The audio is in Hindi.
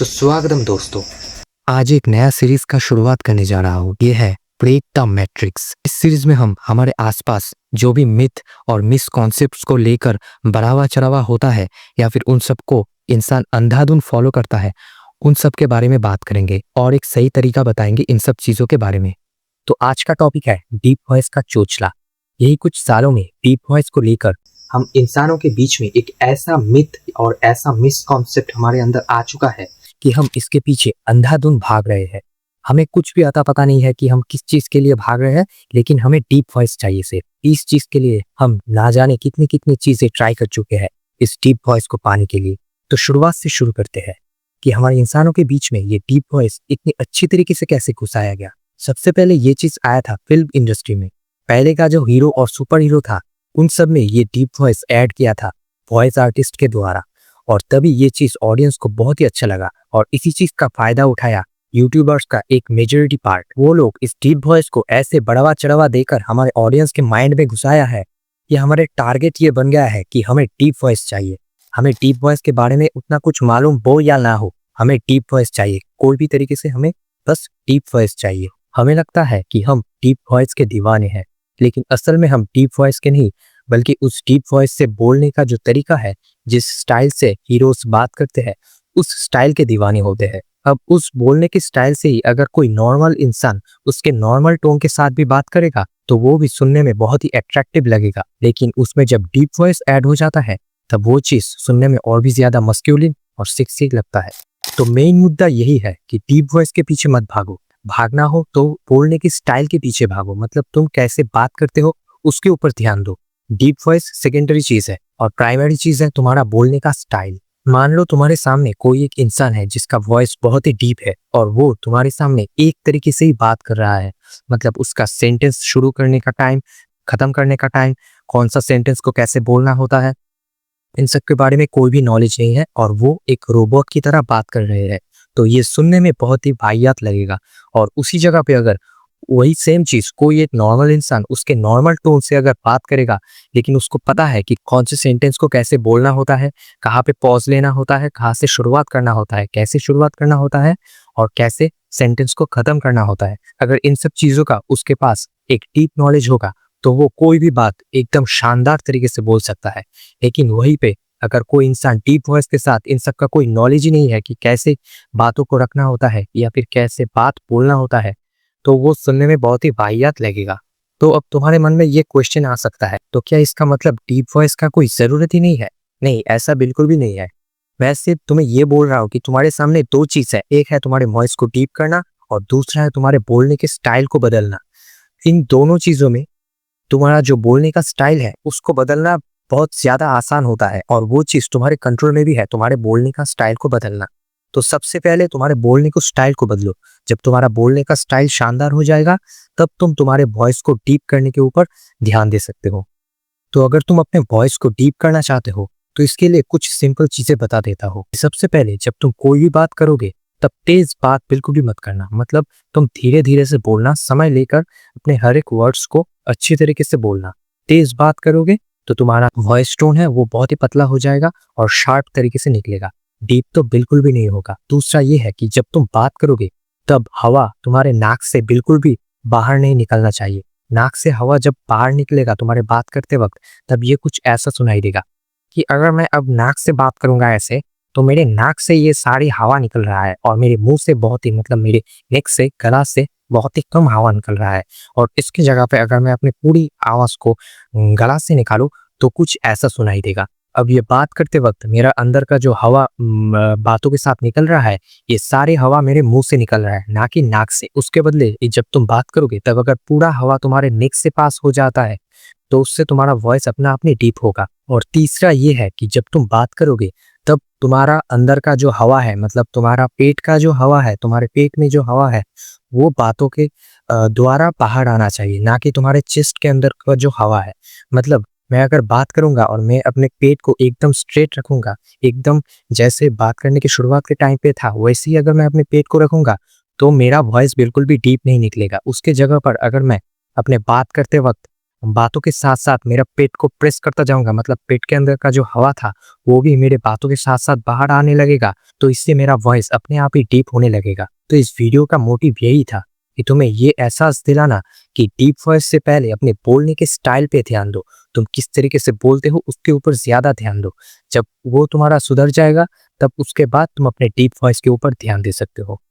सुस्वागतम दोस्तों। आज एक नया सीरीज का शुरुआत करने जा रहा हूँ। ये है ब्रेक द मैट्रिक्स। इस सीरीज में हम हमारे आसपास जो भी मिथ और मिसकॉन्सेप्ट्स को लेकर बढ़ावा चढ़ावा होता है या फिर उन सबको इंसान अंधाधुन फॉलो करता है, उन सब के बारे में बात करेंगे और एक सही तरीका बताएंगे इन सब चीजों के बारे में। तो आज का टॉपिक है डीप वॉइस का चोचला। यही कुछ सालों में डीप वॉइस को लेकर हम इंसानों के बीच में एक ऐसा मिथ और ऐसा मिसकॉन्सेप्ट हमारे अंदर आ चुका है कि हम इसके पीछे अंधाधुन भाग रहे हैं। हमें कुछ भी अता पता नहीं है कि हम किस चीज के लिए भाग रहे हैं, लेकिन हमें डीप वॉइस चाहिए सिर्फ। इस चीज के लिए हम ना जाने कितनी कितनी चीजें ट्राई कर चुके हैं इस डीप वॉइस को पाने के लिए। तो शुरुआत से शुरू करते हैं कि हमारे इंसानों के बीच में ये डीप वॉइस इतनी अच्छी तरीके से कैसे घुसाया गया। सबसे पहले ये चीज आया था फिल्म इंडस्ट्री में। पहले का जो हीरो और सुपर हीरो था, उन सब में ये डीप वॉइस ऐड किया था वॉइस आर्टिस्ट के द्वारा, और तभी ये चीज ऑडियंस को बहुत ही अच्छा लगा और इसी चीज का फायदा उठाया यूट्यूबर्स का एक मेजॉरिटी पार्ट। वो लोग इस डीप वॉइस को ऐसे बढ़ावा चढ़ावा देकर हमारे ऑडियंस के माइंड में घुसाया है कि हमारे टारगेट ये बन गया है कि हमें डीप वॉइस चाहिए। हमें डीप वॉइस के बारे में उतना कुछ मालूम हो या ना हो, हमें डीप वॉइस चाहिए। कोई भी तरीके से हमें बस डीप वॉइस चाहिए। हमें लगता है कि हम डीप वॉइस के दीवाने हैं, लेकिन असल में हम डीप वॉइस के नहीं, बल्कि उस डीप वॉइस से बोलने का जो तरीका है, जिस स्टाइल से हीरोज बात करते हैं, उस स्टाइल के दीवाने होते हैं। अब उस बोलने के स्टाइल से ही अगर कोई नॉर्मल इंसान उसके नॉर्मल टोन के साथ भी बात करेगा तो वो भी सुनने में बहुत ही अट्रैक्टिव लगेगा, लेकिन उसमें जब डीप वॉइस ऐड हो जाता है तब वो चीज सुनने में और भी ज्यादा मस्क्यूलिन और सेक्सी लगता है। तो मेन मुद्दा यही है कि डीप वॉइस के पीछे मत भागो। भागना हो तो बोलने की स्टाइल के पीछे भागो, मतलब तुम कैसे बात करते हो उसके ऊपर ध्यान दो। डीप वॉइस सेकेंडरी चीज है और प्राइमरी चीज है तुम्हारा बोलने का स्टाइल। मान लो तुम्हारे सामने कोई एक इंसान है जिसका वॉइस बहुत ही डीप है और वो तुम्हारे सामने एक तरीके से ही बात कर रहा है, मतलब उसका सेंटेंस शुरू करने का टाइम, खत्म करने का टाइम, कौन सा सेंटेंस को कैसे बोलना होता है, इन सब के बारे में कोई भी नॉलेज नहीं है और वो एक रोबोट की तरह बात कर रहे हैं, तो ये सुनने में बहुत ही वाहियात लगेगा। और उसी जगह पे अगर वही सेम चीज कोई एक नॉर्मल इंसान उसके नॉर्मल टोन से अगर बात करेगा, लेकिन उसको पता है कि कौन से सेंटेंस को कैसे बोलना होता है, कहाँ पे पॉज लेना होता है, कहाँ से शुरुआत करना होता है, कैसे शुरुआत करना होता है और कैसे सेंटेंस को खत्म करना होता है, अगर इन सब चीजों का उसके पास एक डीप नॉलेज होगा तो वो कोई भी बात एकदम शानदार तरीके से बोल सकता है। लेकिन वहीं पे अगर कोई इंसान डीप वॉइस के साथ इन सब का कोई नॉलेज ही नहीं है कि कैसे बातों को रखना होता है या फिर कैसे बात बोलना होता है, तो वो सुनने में बहुत ही वाहियात लगेगा। तो अब तुम्हारे मन में ये क्वेश्चन आ सकता है, तो क्या इसका मतलब डीप वॉइस का कोई जरूरत ही नहीं है? नहीं, ऐसा बिल्कुल भी नहीं है। मैं सिर्फ तुम्हें ये बोल रहा हूँ कि तुम्हारे सामने दो चीज है, एक है तुम्हारे वॉइस को डीप करना और दूसरा है तुम्हारे बोलने के स्टाइल को बदलना। इन दोनों चीजों में तुम्हारा जो बोलने का स्टाइल है उसको बदलना बहुत ज्यादा आसान होता है और वो चीज तुम्हारे कंट्रोल में भी है, तुम्हारे बोलने का स्टाइल को बदलना। तो सबसे पहले तुम्हारे बोलने को स्टाइल को बदलो। जब तुम्हारा बोलने का स्टाइल शानदार हो जाएगा तब तुम तुम्हारे वॉइस को डीप करने के ऊपर ध्यान दे सकते हो। तो अगर तुम अपने वॉइस को डीप करना चाहते हो तो इसके लिए कुछ सिंपल चीजें बता देता हूँ। सबसे पहले जब तुम कोई भी बात करोगे तब तेज बात बिल्कुल भी मत करना, मतलब तुम धीरे धीरे से बोलना, समय लेकर अपने हर एक वर्ड्स को अच्छी तरीके से बोलना। तेज बात करोगे तो तुम्हारा वॉइस टोन है वो बहुत ही पतला हो जाएगा और शार्प तरीके से निकलेगा, डीप तो बिल्कुल भी नहीं होगा। दूसरा ये है कि जब तुम बात करोगे तब हवा तुम्हारे नाक से बिल्कुल भी बाहर नहीं निकलना चाहिए। नाक से हवा जब बाहर निकलेगा तुम्हारे बात करते वक्त, तब ये कुछ ऐसा सुनाई देगा कि अगर मैं अब नाक से बात करूंगा ऐसे, तो मेरे नाक से ये सारी हवा निकल रहा है और मेरे मुंह से बहुत ही, मतलब मेरे नेक से, गला से बहुत ही कम हवा निकल रहा है। और इसकी जगह पे अगर मैं अपनी पूरी आवाज को गला से निकालूं तो कुछ ऐसा सुनाई देगा। अब ये बात करते वक्त मेरा अंदर का जो हवा बातों के साथ निकल रहा है, ये सारी हवा मेरे मुंह से निकल रहा है, ना कि नाक से। उसके बदले जब तुम बात करोगे तब अगर पूरा हवा तुम्हारे नेक से पास हो जाता है तो उससे तुम्हारा वॉइस अपना अपने डीप होगा। और तीसरा ये है कि जब तुम बात करोगे तब तुम्हारा अंदर का जो हवा है, मतलब तुम्हारा पेट का जो हवा है, तुम्हारे पेट में जो हवा है, वो बातों के द्वारा बाहर आना चाहिए, ना कि तुम्हारे चेस्ट के अंदर का जो हवा है। मतलब मैं अगर बात करूंगा और मैं अपने पेट को एकदम स्ट्रेट रखूंगा, एकदम जैसे बात करने की शुरुआत के टाइम पे था वैसे ही अगर मैं अपने पेट को रखूंगा तो मेरा वॉइस बिल्कुल भी डीप नहीं निकलेगा। उसके जगह पर अगर मैं अपने बात करते वक्त बातों के साथ-साथ मेरा पेट को प्रेस करता जाऊँगा, मतलब पेट के अंदर का जो हवा था, वो भी मेरे बातों के साथ-साथ बाहर आने लगेगा, तो इससे मेरा वॉइस अपने आप ही डीप होने लगेगा। तो इस वीडियो का मोटिव यही था कि तुम्हें ये एहसास दिलाना कि डीप वॉइस से पहले अपने बोलने के स्टाइल पे ध्यान दो। तुम किस तरीके से बोलते हो, उसके ऊपर ज़्यादा ध्यान दो। जब वो तुम्हारा सुधर जाएगा, तब उसके बाद तुम अपने डीप वॉइस के ऊपर ध्यान दे सकते हो।